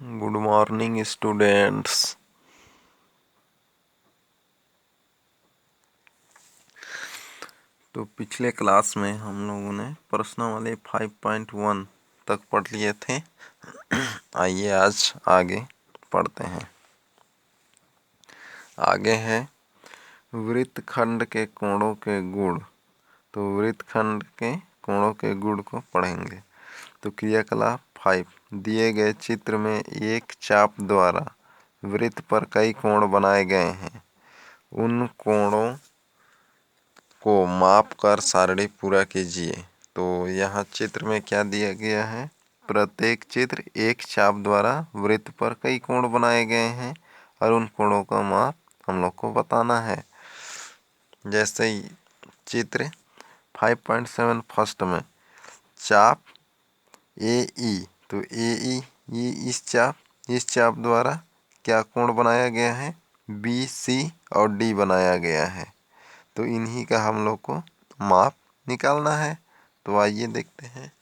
Good morning students. तो पिछले class में हम लोगों ने प्रश्नावली 5.1 तक पढ़ लिए थे। आइए आज आगे पढ़ते हैं। आगे है वृत्तखंड के कोणों के गुण। तो वृत्तखंड के कोणों के गुण को पढ़ेंगे। तो क्रियाकलाप 5, दिए गए चित्र में एक चाप द्वारा वृत्त पर कई कोण बनाए गए हैं। उन कोणों को माप कर सारणी पूरा कीजिए। तो यहाँ चित्र में क्या दिया गया है? प्रत्येक चित्र एक चाप द्वारा वृत्त पर कई कोण बनाए गए हैं और उन कोणों का माप हम लोग को बताना है। जैसे चित्र 5.7 फर्स्ट में चाप AE, तो AE ये इस चाप द्वारा क्या कोण बनाया गया है? BC और D बनाया गया है। तो इन्हीं का हम लोग को माप निकालना है। तो आइए देखते हैं।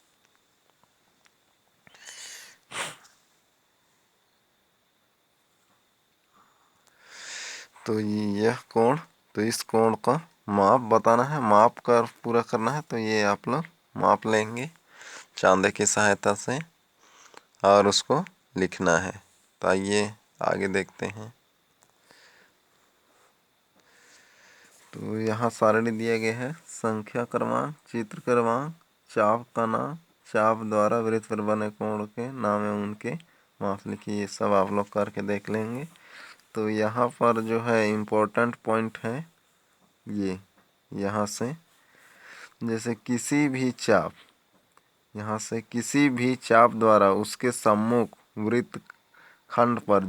तो यह कोण, तो इस कोण का माप बताना है, माप कर पूरा करना है। तो ये आप लोग माप लेंगे चांदे की सहायता से और उसको लिखना है। तो आइए आगे देखते हैं। तो यहाँ सारणी दिया गया है, संख्या क्रमांक, चित्र क्रमांक, चाप का नाम, चाप द्वारा वृत्त पर बने कोण के नाम एवं उनके माप लिखिए। ये सब आप लोग करके देख लेंगे। तो यहाँ पर जो है इम्पोर्टेंट पॉइंट है ये, यहाँ से जैसे किसी भी चाप, यहाँ से किसी भी चाप द्वारा उसके सम्मुख वृत्त खंड पर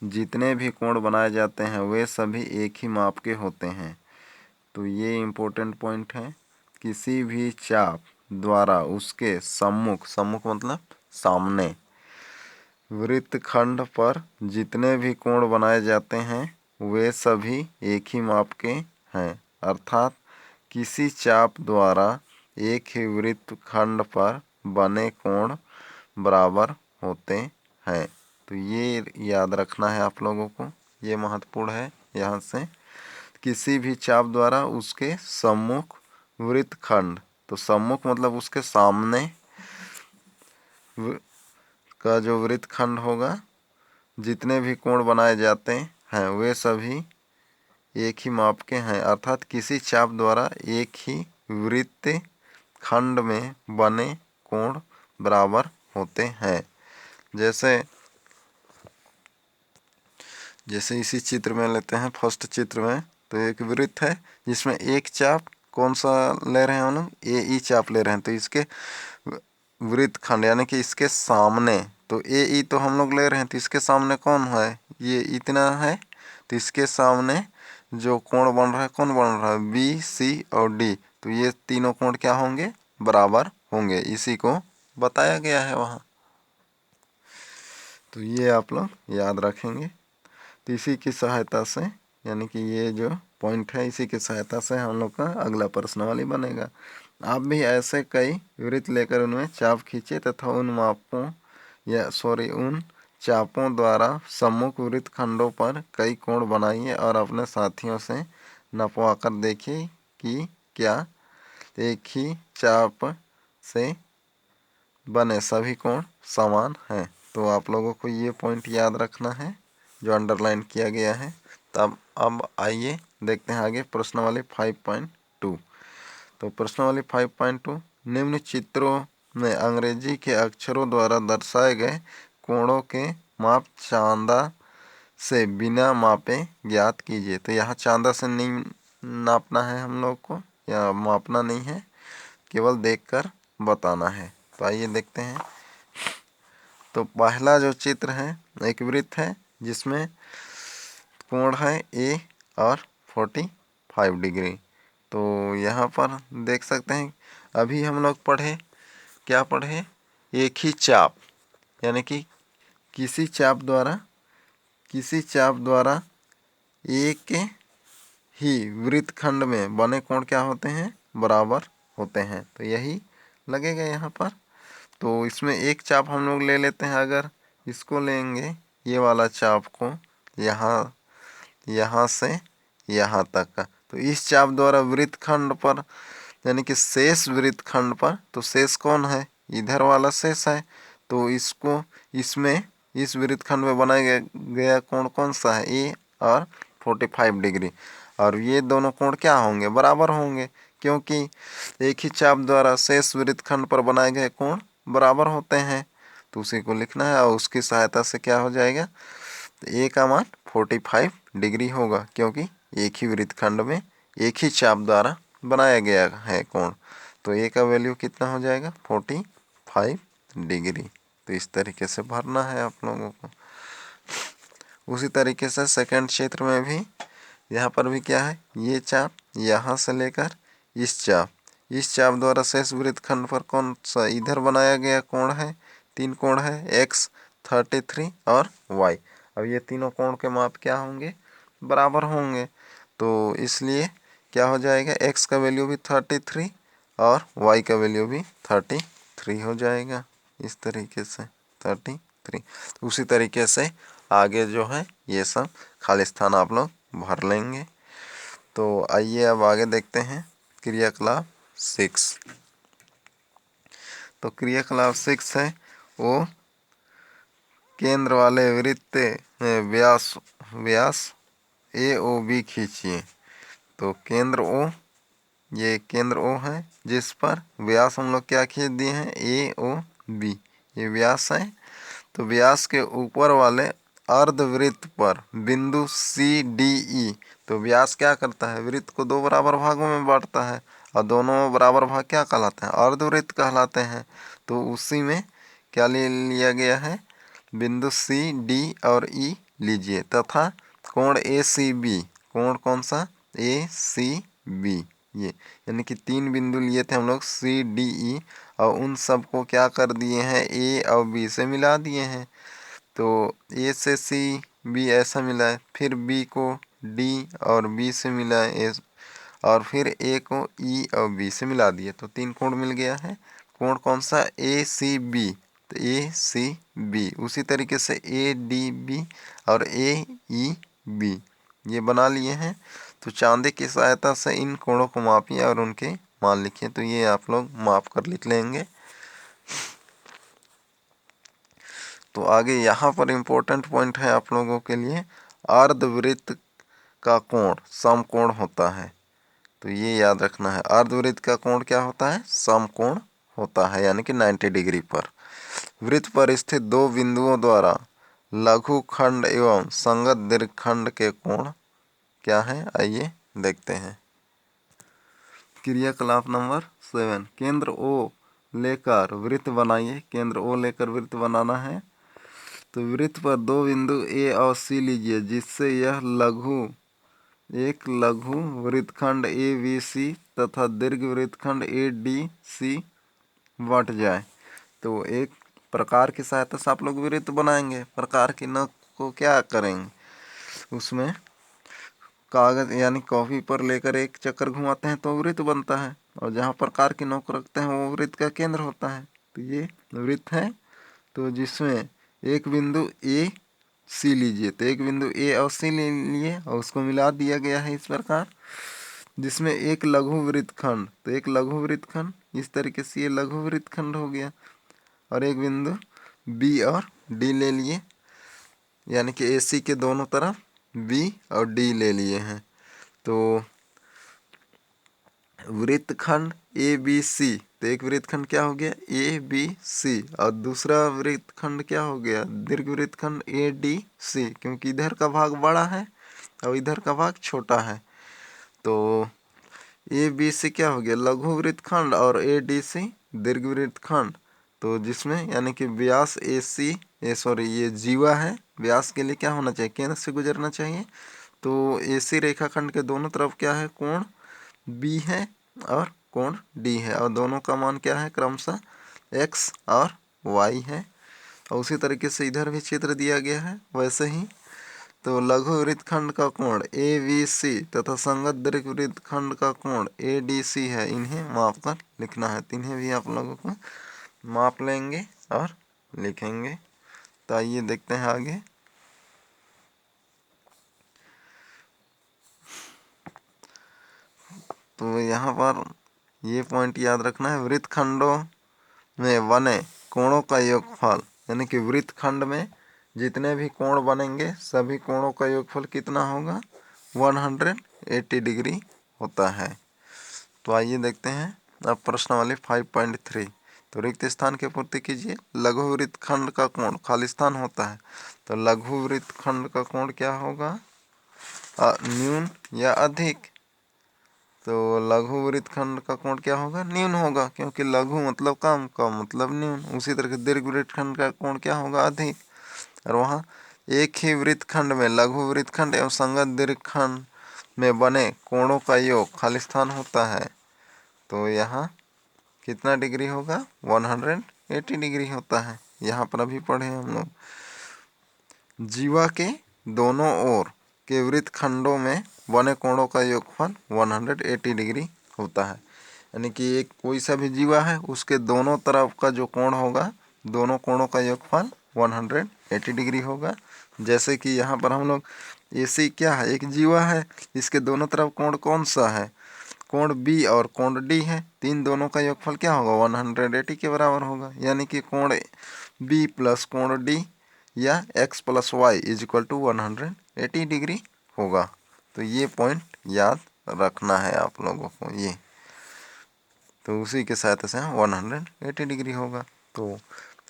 जितने भी कोण बनाए जाते हैं वे सभी एक ही माप के होते हैं। तो ये इम्पोर्टेंट पॉइंट है। किसी भी चाप द्वारा उसके सम्मुख मतलब सामने वृत्तखंड पर जितने भी कोण बनाए जाते हैं वे सभी एक ही माप के हैं। अर्थात किसी चाप द्वारा एक ही वृत्तखंड पर बने कोण बराबर होते हैं। तो ये याद रखना है आप लोगों को, ये महत्वपूर्ण है। यहाँ से किसी भी चाप द्वारा उसके सम्मुख वृत्तखंड, तो सम्मुख मतलब उसके सामने का जो वृत्तखंड होगा, जितने भी कोण बनाए जाते हैं वे सभी एक ही माप के हैं। अर्थात किसी चाप द्वारा एक ही वृत्त खंड में बने कोण बराबर होते हैं। जैसे इसी चित्र में लेते हैं, फर्स्ट चित्र में तो एक वृत्त है जिसमें एक चाप कौन सा ले रहे हैं हम लोग? AE चाप ले रहे हैं। तो इसके वृत्त खंड यानी कि इसके सामने, तो AE तो हम लोग ले रहे हैं, तो इसके सामने कौन है? ये इतना है। तो इसके सामने जो कोण बन रहा है, कौन बन रहा है? BC और D। तो ये तीनों कोण क्या होंगे? बराबर होंगे। इसी को बताया गया है वहाँ। तो ये आप लोग याद रखेंगे। तो इसी की सहायता से, यानी कि ये जो पॉइंट है, इसी की सहायता से हम लोग का अगला प्रश्नावली बनेगा। आप भी ऐसे कई वृत्त लेकर उनमें चाप खींचे तथा उन चापों द्वारा सम्मुख वृत्त खंडों पर कई कोण बनाइए और अपने साथियों से नपवा कर देखिए कि क्या एक ही चाप से बने सभी कोण समान हैं। तो आप लोगों को ये पॉइंट याद रखना है जो अंडरलाइन किया गया है। तब अब आइए देखते हैं आगे प्रश्नावली 5.2। तो प्रश्नावली 5.2, निम्न चित्रों में अंग्रेजी के अक्षरों द्वारा दर्शाए गए कोणों के माप चांदा से बिना मापे ज्ञात कीजिए। तो यहाँ चांदा से नहीं नापना है हम लोग को, या मापना नहीं है, केवल देखकर बताना है। तो आइए देखते हैं। तो पहला जो चित्र है, एक वृत्त है जिसमें कोण है A और 45 डिग्री। तो यहाँ पर देख सकते हैं, अभी हम लोग क्या पढ़े? एक ही चाप, यानी कि किसी चाप द्वारा एक ही वृत्तखंड में बने कोण क्या होते हैं? बराबर होते हैं। तो यही लगेगा यहाँ पर। तो इसमें एक चाप हम लोग ले लेते हैं, अगर इसको लेंगे ये वाला चाप को यहाँ से यहाँ तक का, तो इस चाप द्वारा वृत्तखंड पर यानी कि शेष वृत्तखंड पर, तो शेष कौन है, इधर वाला शेष है, तो इसको इसमें इस वृत्तखंड में बनाया गया कोण कौन सा है, ए और 45 डिग्री। और ये दोनों कोण क्या होंगे, बराबर होंगे, क्योंकि एक ही चाप द्वारा शेष वृत्तखंड पर बनाए गए कोण बराबर होते हैं। तो उसी को लिखना है और उसकी सहायता से क्या हो जाएगा, तो ए का मान 45 डिग्री होगा, क्योंकि एक ही वृत्तखंड में एक ही चाप द्वारा बनाया गया है कोण। तो ए का वैल्यू कितना हो जाएगा, 45 डिग्री। तो इस तरीके से भरना है आप लोगों को। उसी तरीके से सेकंड क्षेत्र में भी यहाँ पर भी क्या है, ये चाप यहाँ से लेकर इस चाप द्वारा शेष वृत्तखंड पर कौन सा इधर बनाया गया कोण है, 3 कोण है, x 33 और y। अब ये तीनों कोण के माप क्या होंगे, बराबर होंगे, तो इसलिए क्या हो जाएगा, x का वैल्यू भी 33 और y का वैल्यू भी 33 हो जाएगा, इस तरीके से 33। उसी तरीके से आगे जो है ये सब खाली स्थान आप लोग भर लेंगे। तो आइए अब आगे देखते हैं क्रियाकलाप 6। तो क्रियाकलाप 6 है वो केंद्र वाले वृत्त व्यास ए ओ बी खींचिए। तो केंद्र ओ, ये केंद्र ओ है जिस पर व्यास हम लोग क्या खींच दिए हैं, ए ओ बी, ये व्यास है। तो व्यास के ऊपर वाले अर्धवृत्त पर बिंदु सी डी ई, तो व्यास क्या करता है, वृत्त को 2 बराबर भागों में बांटता है और दोनों बराबर भाग क्या कहलाते हैं, अर्धवृत्त कहलाते हैं। तो उसी में क्या ले लिया गया है, बिंदु सी डी और ई लीजिए तथा कोण ए सी बी, कोण कौन सा, ए सी बी, ये यानी कि 3 बिंदु लिए थे हम लोग सी डी ई और उन सब को क्या कर दिए हैं, ए और बी से मिला दिए हैं। तो ए से सी बी ऐसा मिला है, फिर बी को डी और बी से मिला है, और फिर ए को ई और बी से मिला दिए, तो 3 कोण मिल गया है। कोण कौन सा, ए सी बी, तो ए सी बी। उसी तरीके से ए डी बी और ए ई बी ये बना लिए हैं। तो चांदे की सहायता से इन कोणों को मापिए और उनके मान लिखिए। तो ये आप लोग माप कर लिख लेंगे। तो आगे यहाँ पर इम्पोर्टेंट पॉइंट है आप लोगों के लिए, अर्धवृत्त का कोण समकोण होता है। तो ये याद रखना है, अर्धवृत्त का कोण क्या होता है, समकोण होता है, यानी कि 90 डिग्री पर। वृत्त पर स्थित 2 बिंदुओं द्वारा लघु खंड एवं संगत दीर्घखंड के कोण क्या है, आइए देखते हैं। क्रियाकलाप नंबर 7, केंद्र ओ लेकर वृत्त बनाइए। केंद्र ओ लेकर वृत्त बनाना है। तो वृत्त पर 2 बिंदु ए और सी लीजिए जिससे यह एक लघु वृत्तखंड ए बी सी तथा दीर्घ वृत्तखंड ए डी सी बंट जाए। तो एक प्रकार की सहायता से आप लोग वृत्त बनाएंगे। प्रकार की नोक को क्या करेंगे, उसमें कागज यानी कॉपी पर लेकर एक चक्कर घुमाते हैं तो वृत्त बनता है, और जहाँ प्रकार की नोक रखते हैं वो वृत्त का केंद्र होता है। तो ये वृत्त है, तो जिसमें एक बिंदु ए सी लीजिए, तो एक बिंदु ए और सी ले लिए और उसको मिला दिया गया है इस प्रकार, जिसमें एक लघु वृत्तखंड, तो एक लघु वृत्तखंड इस तरीके से ये लघु वृत्तखंड हो गया, और एक बिंदु बी और डी ले लिए, यानी कि ए सी के दोनों तरफ बी और डी ले लिए हैं। तो वृत्तखंड ए बी सी, तो एक वृत्तखंड क्या हो गया, ए बी सी, और दूसरा वृत्तखंड क्या हो गया, दीर्घ वृत्तखंड ए डी सी, क्योंकि इधर का भाग बड़ा है और इधर का भाग छोटा है। तो ए बी सी क्या हो गया, लघु वृत्तखंड, और ए डी सी दीर्घ वृत्तखंड। तो जिसमें यानी कि व्यास ए सी ये जीवा है, व्यास के लिए क्या होना चाहिए, केंद्र से गुजरना चाहिए। तो ए सी रेखाखंड के दोनों तरफ क्या है, कोण बी है और कोण डी है, और दोनों का मान क्या है, क्रमशः एक्स और वाई है। और उसी तरीके से इधर भी चित्र दिया गया है वैसे ही। तो लघु वृत्तखंड का कोण ए बी सी तथा संगत दीर्घ वृत्तखंड का कोण ए डी सी है, इन्हें माप कर लिखना है। तो इन्हें भी आप लोगों को माप लेंगे और लिखेंगे। तो आइए देखते हैं आगे। तो यहाँ पर ये पॉइंट याद रखना है, वृत्तखंडों में बने कोणों का योगफल, यानी कि वृत्तखंड में जितने भी कोण बनेंगे सभी कोणों का योगफल कितना होगा, 180 डिग्री होता है। तो आइए देखते हैं अब प्रश्नावली 5.3। तो रिक्त स्थान की पूर्ति कीजिए। लघु वृत्तखंड का कोण खालिस्तान होता है, तो लघु वृत्तखंड का कोण क्या होगा, न्यून या अधिक। तो लघु वृत्तखंड का कोण क्या होगा, न्यून होगा, क्योंकि लघु मतलब कम, कम मतलब न्यून। उसी तरह दीर्घ वृत्तखंड का कोण क्या होगा, अधिक। और वहाँ एक ही वृत्तखंड में लघु वृत्तखंड एवं संगत दीर्घखंड में बने कोणों का योग खालिस्तान होता है। तो यहाँ कितना डिग्री होगा, 180 डिग्री होता है। यहाँ पर अभी पढ़े हम लोग, जीवा के दोनों ओर के वृत्तखंडों में बने कोणों का योगफल 180 डिग्री होता है। यानी कि एक कोई सा भी जीवा है उसके दोनों तरफ का जो कोण होगा, दोनों कोणों का योगफल 180 डिग्री होगा। जैसे कि यहाँ पर हम लोग AC क्या है, एक जीवा है, इसके दोनों तरफ कोण कौन सा है, कोण B और कोण D है। तीन दोनों का योगफल क्या होगा, 180 के बराबर होगा। यानी कि कोण B प्लस कोण D या x plus y is equal to 180 degree होगा। तो ये पॉइंट याद रखना है आप लोगों को ये। तो उसी के सहायता से 180 डिग्री होगा। तो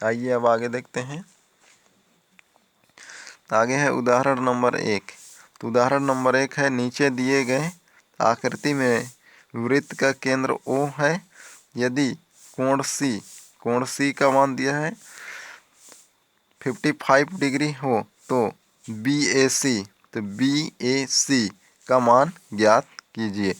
आइए अब आगे देखते हैं। आगे है उदाहरण नंबर 1। तो उदाहरण नंबर 1 है, नीचे दिए गए आकृति में वृत्त का केंद्र O है। यदि कोण C का मान दिया है 55 डिग्री हो तो BAC का मान ज्ञात कीजिए।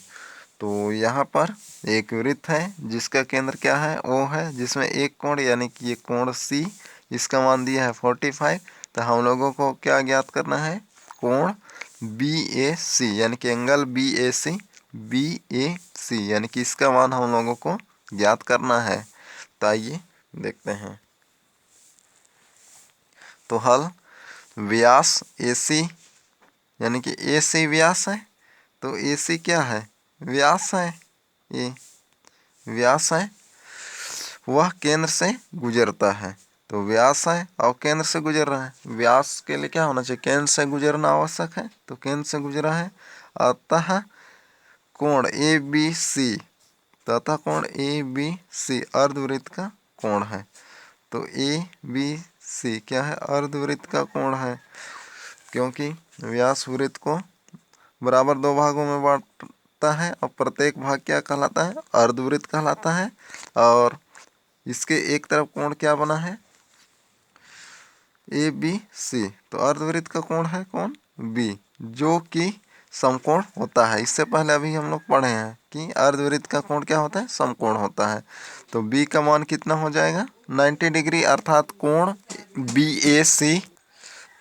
तो यहाँ पर एक वृत्त है जिसका केंद्र क्या है, O है, जिसमें एक कोण यानी कि ये कोण C, इसका मान दिया है 45। तो हम लोगों को क्या ज्ञात करना है, कोण BAC यानी कि एंगल BAC यानी कि इसका मान हम लोगों को ज्ञात करना है। तो आइए देखते हैं। तो हल, व्यास AC यानी कि AC व्यास है, तो AC क्या है, व्यास है, ये व्यास है, वह केंद्र से गुजरता है। तो व्यास है और केंद्र से गुजर रहा है, व्यास के लिए क्या होना चाहिए, केंद्र से गुजरना आवश्यक है, तो केंद्र से गुजरा है। अतः कोण ABC, तो अतः कोण ABC अर्धवृत्त का कोण है। तो ABC क्या है, अर्धवृत्त का कोण है, क्योंकि व्यास वृत्त को बराबर दो भागों में बांटता है और प्रत्येक भाग क्या कहलाता है, अर्धवृत्त कहलाता है। और इसके एक तरफ कोण क्या बना है, ABC, तो अर्धवृत्त का कोण है कौन, B, जो कि समकोण होता है। इससे पहले अभी हम लोग पढ़े हैं कि अर्धवृत्त का कोण क्या होता है, समकोण होता है। तो B का मान कितना हो जाएगा, 90 डिग्री, अर्थात कोण BAC।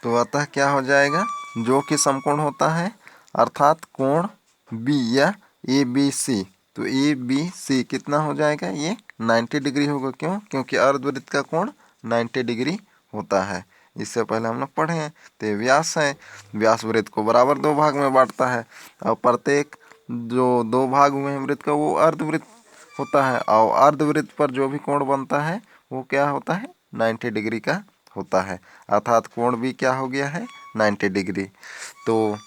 तो अतः क्या हो जाएगा, जो कि समकोण होता है अर्थात कोण B या ABC। तो ABC कितना हो जाएगा, ये 90 डिग्री होगा। क्यों, क्योंकि अर्धवृत्त का कोण 90 डिग्री होता है। इससे पहले हम लोग पढ़े हैं। तो व्यास है, व्यास वृत्त को बराबर दो भाग में बांटता है और प्रत्येक जो दो भाग हुए हैं वृत्त का वो अर्धवृत्त होता है। और अर्धवृत्त पर जो भी कोण बनता है वो क्या होता है, 90 डिग्री का होता है, अर्थात कोण भी क्या हो गया है, 90 डिग्री। तो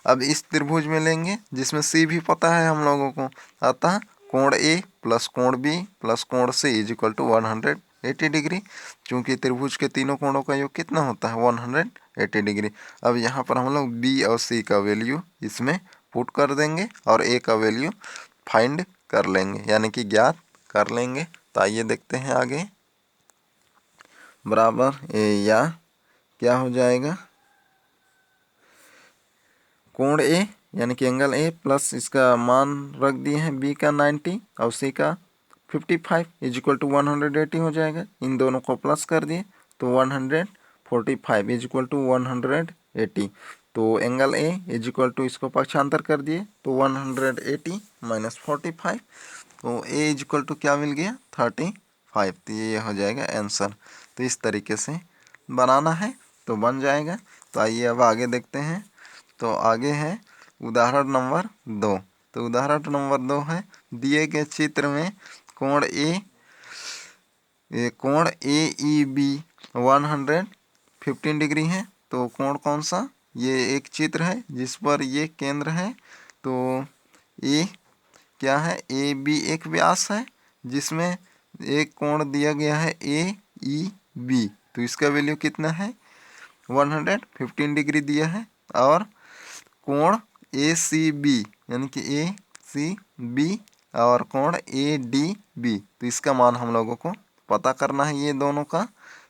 अब इस त्रिभुज में लेंगे जिसमें C भी पता है हम लोगों को, अतः कोण A प्लस कोण B प्लस कोण C is equal to 180 degree. चूँकि त्रिभुज के तीनों कोणों का योग कितना होता है, 180 डिग्री। अब यहाँ पर हम लोग B और C का वैल्यू इसमें पुट कर देंगे और A का वैल्यू फाइंड कर लेंगे, यानी कि ज्ञात कर लेंगे। तो आइए देखते हैं आगे। बराबर या क्या हो जाएगा, कोण A यानी कि एंगल A प्लस इसका मान रख दिए हैं B का 90 और C का 55 इज इक्वल टू 180 हो जाएगा। इन दोनों को प्लस कर दिए तो 145 इज इक्वल टू 180। तो angle A is equal to इसको पक्षांतर कर दिए तो 180 माइनस 45, तो A इज इक्वल टू क्या मिल गया, 35। तो ये हो जाएगा आंसर। तो इस तरीके से बनाना है तो बन जाएगा। तो आइए अब आगे देखते हैं। तो आगे है उदाहरण नंबर 2। तो उदाहरण नंबर 2 है, दिए गए चित्र में कोण कोण ए ई बी 115 डिग्री है। तो कोण कौन सा? ये एक चित्र है जिस पर ये केंद्र है। तो ए क्या है? ए बी एक व्यास है जिसमें एक कोण दिया गया है ए ई बी। तो इसका वैल्यू कितना है? 115 डिग्री दिया है। और कोण ए सी बी यानी कि ए सी बी और कोण ए डी बी, तो इसका मान हम लोगों को पता करना है ये दोनों का।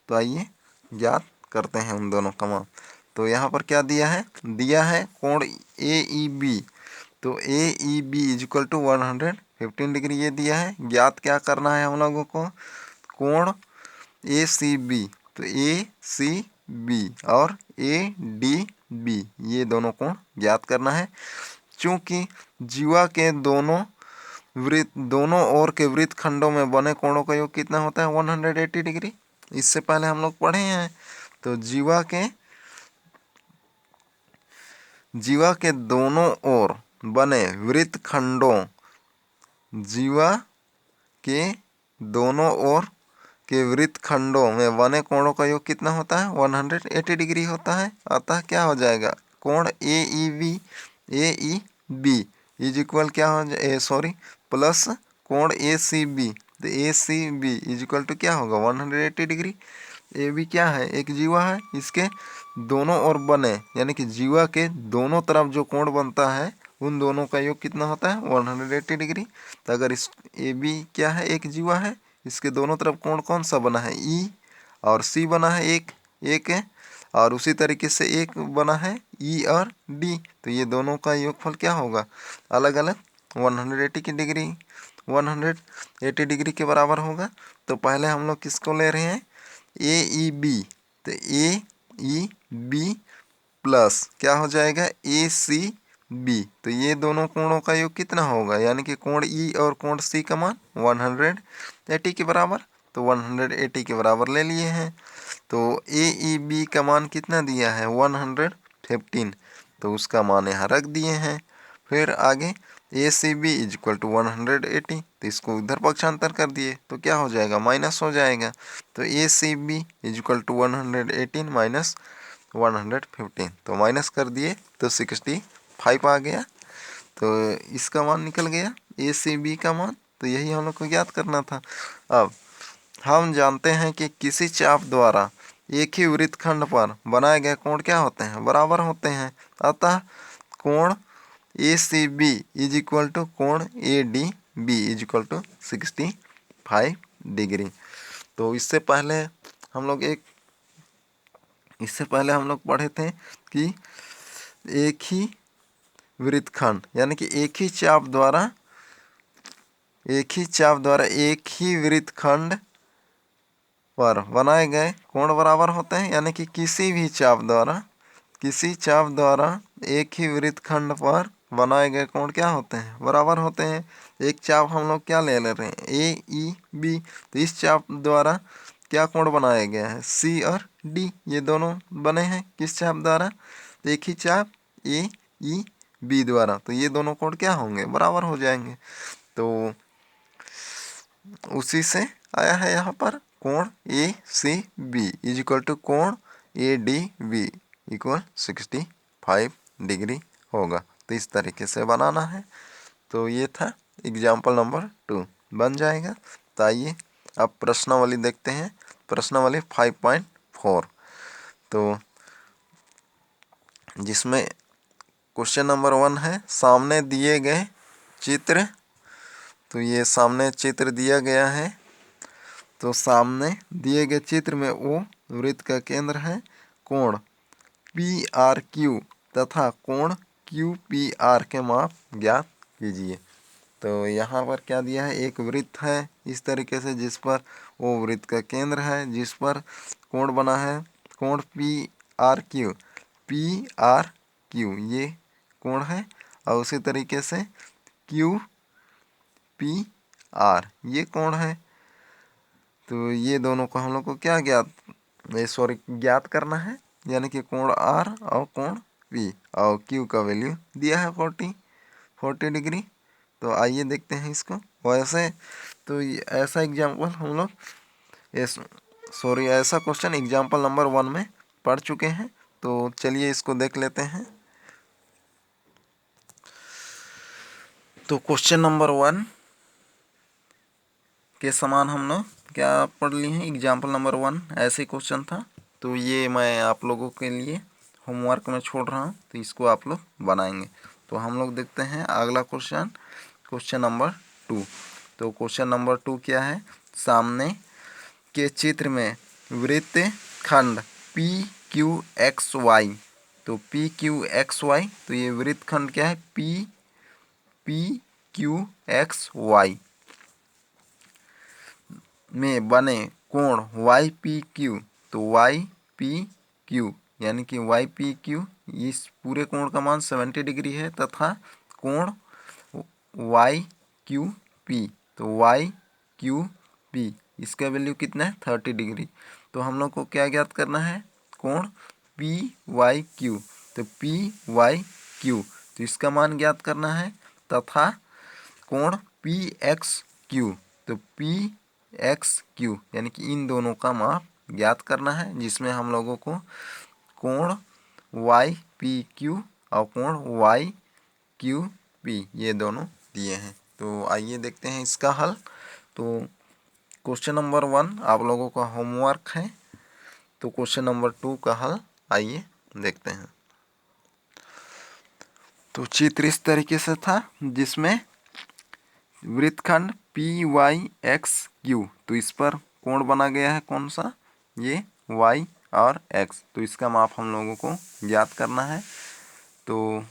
तो आइए ज्ञात करते हैं उन दोनों का मान। तो यहाँ पर क्या दिया है? दिया है कोण ए ई बी। तो A E B is equal to 115 degree ये दिया है। ज्ञात क्या करना है हम लोगों को? कोण ए सी बी। तो ए सी बी और ए डी बी ये दोनों कोण ज्ञात करना है। चूंकि जीवा के दोनों ओर के वृत्त खंडों में बने कोणों का योग कितना होता है? 180 डिग्री। इससे पहले हम लोग पढ़े हैं। तो जीवा के दोनों ओर बने वृत्त खंडों जीवा के दोनों ओर के वृत्त खंडों में बने कोणों का योग कितना होता है? 180 डिग्री होता है। अतः क्या हो जाएगा? कोण A E B is equal क्या हो जाए प्लस कोण ए सी बी। तो A C B is equal to क्या होगा? 180 डिग्री। ए बी क्या है? एक जीवा है। इसके दोनों ओर बने यानी कि जीवा के दोनों तरफ जो कोण बनता है उन दोनों का योग कितना होता है? 180 डिग्री। तो अगर इस ए बी क्या है? एक जीवा है। इसके दोनों तरफ कोण कौन सा बना है? ई और सी बना है एक है। और उसी तरीके से एक बना है ई और डी। तो ये दोनों का योगफल क्या होगा? अलग अलग 180 डिग्री के बराबर होगा। तो पहले हम लोग किसको ले रहे हैं? ए ई बी। तो ए ई बी प्लस क्या हो जाएगा? ए सी बी। तो ये दोनों कोणों का योग कितना होगा? यानी कि कोण ई और कोण सी का मान 180 के बराबर। तो 180 के बराबर ले लिए हैं। तो ए ई बी का मान कितना दिया है? 115। तो उसका मान यहाँ रख दिए हैं। फिर आगे A C B is equal to 180। तो इसको उधर पक्षांतर कर दिए तो क्या हो जाएगा? माइनस हो जाएगा। तो A C B is equal to 118 minus 115। तो माइनस कर दिए तो 65 आ गया। तो इसका मान निकल गया ए सी बी का मान। तो यही हम लोग को ज्ञात करना था। अब हम जानते हैं कि किसी चाप द्वारा एक ही वृत्तखंड पर बनाए गए कोण क्या होते हैं? बराबर होते हैं। अतः कोण A C B is equal to कोण A D B is equal to 65 degree. तो इससे पहले हम लोग पढ़े थे कि एक ही वृत्तखंड यानी कि एक ही चाप द्वारा एक ही वृत्तखंड पर बनाए गए कोण बराबर होते हैं। यानी कि किसी चाप द्वारा एक ही वृत्तखंड पर बनाए गए कोण क्या होते हैं? बराबर होते हैं। एक चाप हम लोग क्या ले रहे हैं? ए ई बी। तो इस चाप द्वारा क्या कोण बनाया गया है? सी और डी ये दोनों बने हैं किस चाप द्वारा? तो एक ही चाप ए ई बी द्वारा। तो ये दोनों कोण क्या होंगे? बराबर हो जाएंगे। तो उसी से आया है यहाँ पर कोण A C B is equal to कोण A D B equal 65 degree होगा। तो इस तरीके से बनाना है। तो ये था एग्जाम्पल नंबर 2 बन जाएगा। तो आइए अब प्रश्नावली देखते हैं। प्रश्नावली 5.4 तो जिसमें क्वेश्चन नंबर 1 है सामने दिए गए चित्र। तो ये सामने चित्र दिया गया है। तो सामने दिए गए चित्र में वो वृत्त का केंद्र है। कोण पी आर क्यू तथा कोण क्यू पी आर के माप ज्ञात कीजिए। तो यहाँ पर क्या दिया है? एक वृत्त है इस तरीके से जिस पर वो वृत्त का केंद्र है, जिस पर कोण बना है कोण पी आर क्यू ये कोण है। और उसी तरीके से क्यू पी आर ये कोण है। तो ये दोनों को हम लोग को क्या ज्ञात ज्ञात करना है, यानी कि कोण आर और कोण पी और क्यू का वैल्यू दिया है 40 डिग्री। तो आइए देखते हैं इसको। वैसे तो ऐसा एग्जाम्पल हम लोग ऐसा क्वेश्चन एग्जाम्पल नंबर 1 में पढ़ चुके हैं। तो चलिए इसको देख लेते हैं। तो क्वेश्चन नंबर 1 के समान हम लोग क्या पढ़ लिए हैं, एग्जाम्पल नंबर 1 ऐसे क्वेश्चन था। तो ये मैं आप लोगों के लिए होमवर्क में छोड़ रहा हूँ, तो इसको आप लोग बनाएंगे। तो हम लोग देखते हैं अगला क्वेश्चन, क्वेश्चन नंबर 2। तो क्वेश्चन नंबर 2 क्या है, सामने के चित्र में वृत्त खंड पी क्यू एक्स वाई। तो पी क्यू एक्स वाई, तो ये वृत्त खंड क्या है, पी क्यू एक्स वाई में बने कोण वाई पी क्यू। तो वाई पी क्यू यानी कि वाई पी क्यू, इस पूरे कोण का मान 70 डिग्री है तथा कोण वाई क्यू पी, तो वाई क्यू पी इसका वैल्यू कितना है, 30 डिग्री। तो हम लोग को क्या ज्ञात करना है, कोण पी वाई क्यू। तो पी वाई क्यू, तो इसका मान ज्ञात करना है तथा कोण पी एक्स क्यू, तो पी एक्स क्यू यानी कि इन दोनों का माप ज्ञात करना है, जिसमें हम लोगों को कोण वाई पी क्यू और कोण वाई क्यू पी ये दोनों दिए हैं। तो आइए देखते हैं इसका हल। तो क्वेश्चन नंबर 1 आप लोगों का होमवर्क है। तो क्वेश्चन नंबर 2 का हल आइए देखते हैं। तो चित्र इस तरीके से था, जिसमें वृत्तखंड पी वाई एक्स क्यू, तो इस पर कोण बना गया है कौन सा, ये वाई और एक्स। तो इसका माप हम लोगों को ज्ञात करना है। तो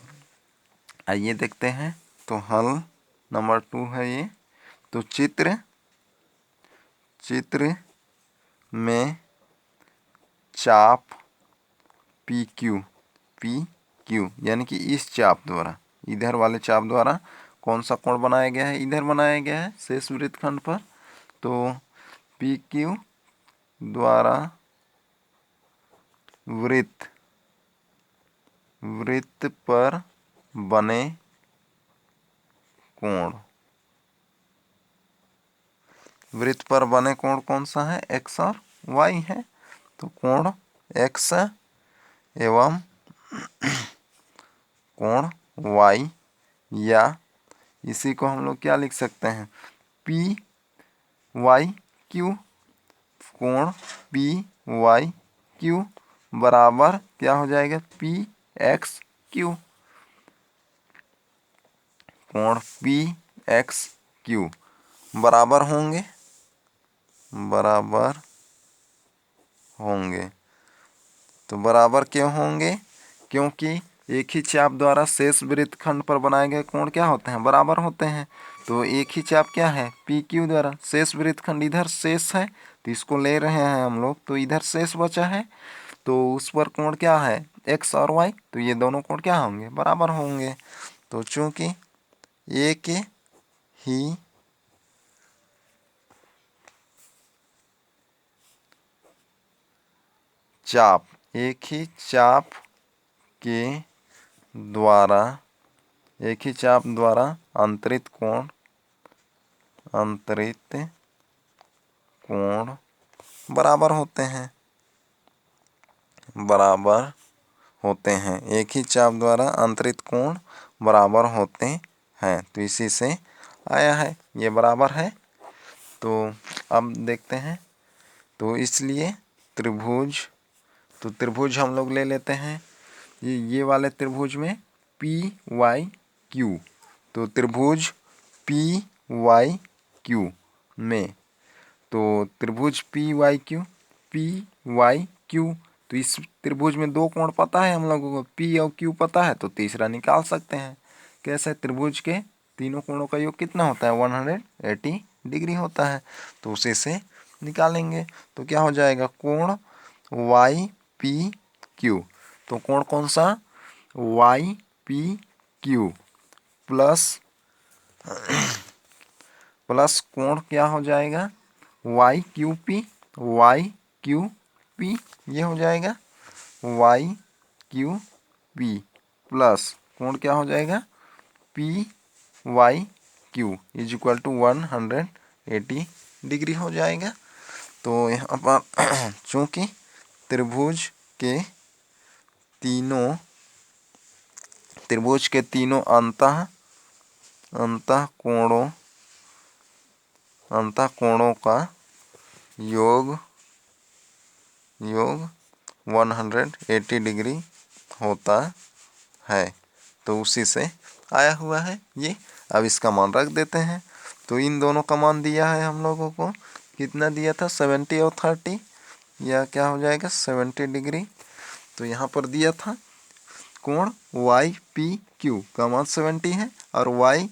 आइए देखते हैं। तो हल नंबर 2 है ये। तो चित्र में चाप पी क्यू यानी कि इस चाप द्वारा, इधर वाले चाप द्वारा कौन सा कोण बनाया गया है, इधर बनाया गया है शेष वृत्तखंड पर। तो पी क्यू द्वारा वृत्त पर बने कोण, वृत्त पर बने कोण कौन सा है, एक्स और वाई है। तो कोण एक्स एवं कोण वाई, या इसी को हम लोग क्या लिख सकते हैं, पी वाई क्यू। कोण पी वाई क्यू बराबर क्या हो जाएगा, पी एक्स क्यू। कोण पी एक्स क्यू बराबर होंगे। तो बराबर क्यों होंगे, क्योंकि एक ही चाप द्वारा शेष वृत्तखंड पर बनाए गए कोण क्या होते हैं, बराबर होते हैं। तो एक ही चाप क्या है, पी क्यू द्वारा शेष वृत्तखंड इधर शेष है, तो इसको ले रहे हैं हम लोग, तो इधर शेष बचा है, तो उस पर कोण क्या है, एक्स और वाई। तो ये दोनों कोण क्या होंगे, बराबर होंगे। तो चूंकि एक ही चाप के द्वारा अंतरित कोण बराबर होते हैं। एक ही चाप द्वारा अंतरित कोण बराबर होते हैं। तो इसी से आया है, ये बराबर है। तो अब देखते हैं। तो इसलिए त्रिभुज हम लोग ले लेते हैं, ये वाले त्रिभुज में पी वाई क्यू। तो त्रिभुज पी वाई क्यू में, तो त्रिभुज पी वाई क्यू, तो इस त्रिभुज में दो कोण पता है हम लोगों को, पी और क्यू पता है, तो तीसरा निकाल सकते हैं। कैसे, त्रिभुज के तीनों कोणों का योग कितना होता है, 180 डिग्री होता है। तो उसी से निकालेंगे। तो क्या हो जाएगा, कोण वाई पी क्यू। तो कोण कौन सा, वाई पी क्यू प्लस कोण क्या हो जाएगा, वाई क्यू पी। पी, ये हो जाएगा वाई क्यू पी प्लस कोण क्या हो जाएगा P Y Q is equal to 180 degree हो जाएगा। तो यहाँ पर चूँकि त्रिभुज के तीनों अंतः कोणों का योग 180 डिग्री होता है, तो उसी से आया हुआ है ये। अब इसका मान रख देते हैं। तो इन दोनों का मान दिया है हम लोगों को, कितना दिया था 70 और 30, या क्या हो जाएगा 70 डिग्री। तो यहाँ पर दिया था कोण वाई पी क्यू का मान 70 है और वाई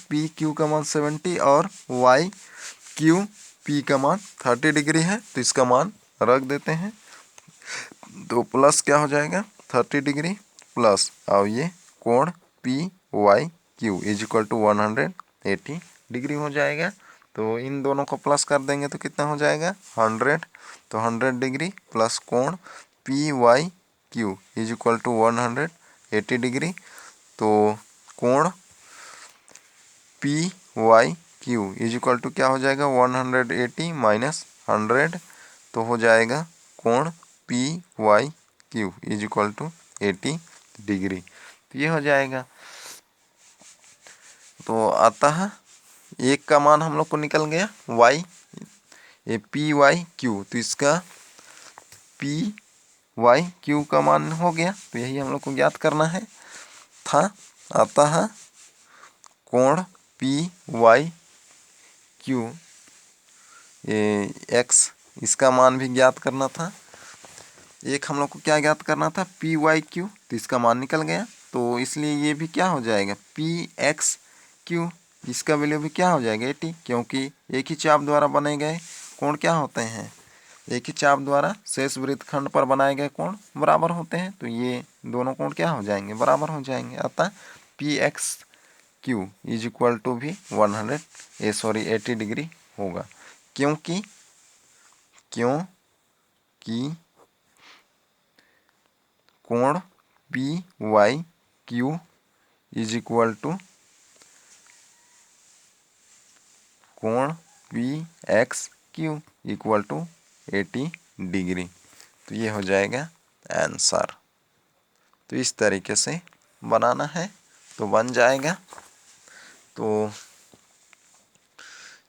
पी क्यू का मान 70 और वाई क्यू पी का मान 30 डिग्री है। तो इसका मान रख देते हैं। तो प्लस क्या हो जाएगा 30 डिग्री प्लस और ये कोण P Y Q is equal to 180 degree हो जाएगा। तो इन दोनों को प्लस कर देंगे तो कितना हो जाएगा 100। तो 100 डिग्री प्लस कोण P Y Q is equal to 180 degree. तो कोण P Y Q is equal to क्या हो जाएगा 180 माइनस 100, तो हो जाएगा कोण P Y Q is equal to 80 degree. तो ये हो जाएगा। तो अतः एक का मान हम लोग को निकल गया वाई, ये पी वाई क्यू, तो इसका पी वाई क्यू का मान हो गया। तो यही हम लोग को ज्ञात करना है था। अतः कोण पी वाई क्यू एक्स, इसका मान भी ज्ञात करना था। एक हम लोग को क्या ज्ञात करना था पी वाई क्यू, तो इसका मान निकल गया। तो इसलिए ये भी क्या हो जाएगा पी एक्स क्यू, इसका वैल्यू भी क्या हो जाएगा 80, क्योंकि एक ही चाप द्वारा बनाए गए कोण क्या होते हैं, एक ही चाप द्वारा शेष वृत्तखंड पर बनाए गए कोण बराबर होते हैं। तो ये दोनों कोण क्या हो जाएंगे बराबर हो जाएंगे। अतः P X Q is equal to भी 80 डिग्री होगा, क्योंकि कोण P Y Q is equal to कोण P X Q equal to 80 degree. तो ये हो जाएगा आंसर। तो इस तरीके से बनाना है तो बन जाएगा। तो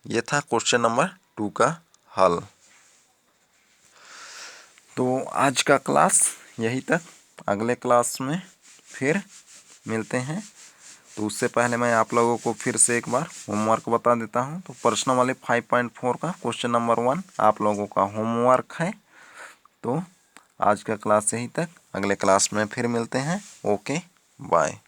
ये था क्वेश्चन नंबर 2 का हल। तो आज का क्लास यही तक, अगले क्लास में फिर मिलते हैं। तो उससे पहले मैं आप लोगों को फिर से एक बार होमवर्क बता देता हूं। तो प्रश्न वाले 5.4 का क्वेश्चन नंबर 1 आप लोगों का होमवर्क है। तो आज का क्लास यहीं तक, अगले क्लास में फिर मिलते हैं। Okay bye.